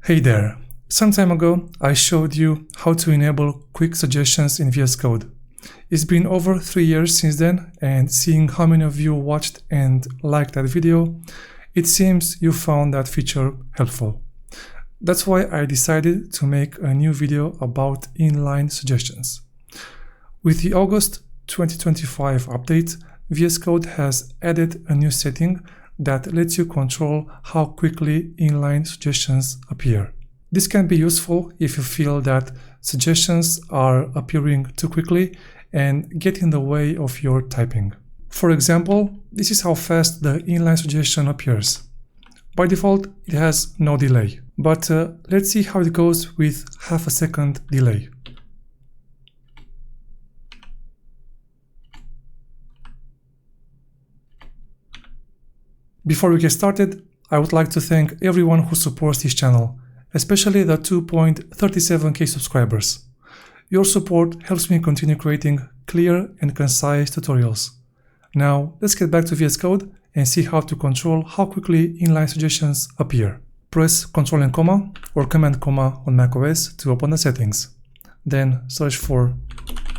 Hey there! Some time ago I showed you how to enable quick suggestions in VS Code. It's been over 3 years since then, and seeing how many of you watched and liked that video, it seems you found that feature helpful. That's why I decided to make a new video about inline suggestions. With the August 2025 update, VS Code has added a new setting that lets you control how quickly inline suggestions appear. This can be useful if you feel that suggestions are appearing too quickly and get in the way of your typing. For example, this is how fast the inline suggestion appears. By default, it has no delay, but let's see how it goes with half a second delay. Before we get started, I would like to thank everyone who supports this channel, especially the 2.37k subscribers. Your support helps me continue creating clear and concise tutorials. Now, let's get back to VS Code and see how to control how quickly inline suggestions appear. Press Ctrl and comma or Command comma on macOS to open the settings. Then search for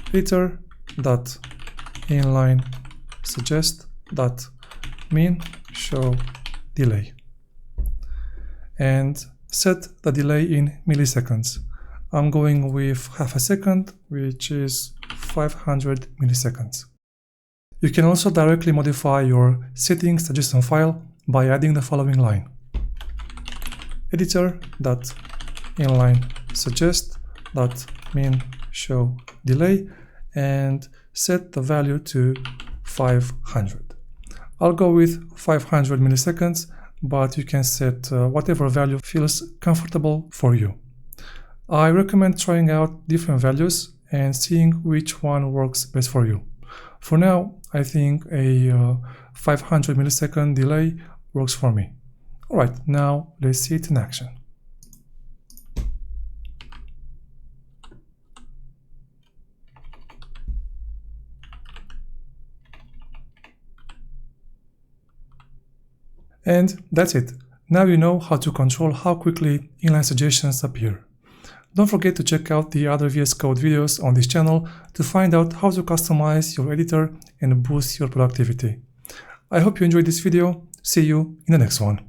editor.inline suggest.min show delay and set the delay in milliseconds. I'm going with half a second, which is 500 milliseconds. You can also directly modify your settings suggestion file by adding the following line: editor.inline suggest.min show delay and set the value to 500. I'll go with 500 milliseconds, but you can set whatever value feels comfortable for you. I recommend trying out different values and seeing which one works best for you. For now, I think a 500 millisecond delay works for me. Alright, now let's see it in action. And that's it. Now you know how to control how quickly inline suggestions appear. Don't forget to check out the other VS Code videos on this channel to find out how to customize your editor and boost your productivity. I hope you enjoyed this video. See you in the next one.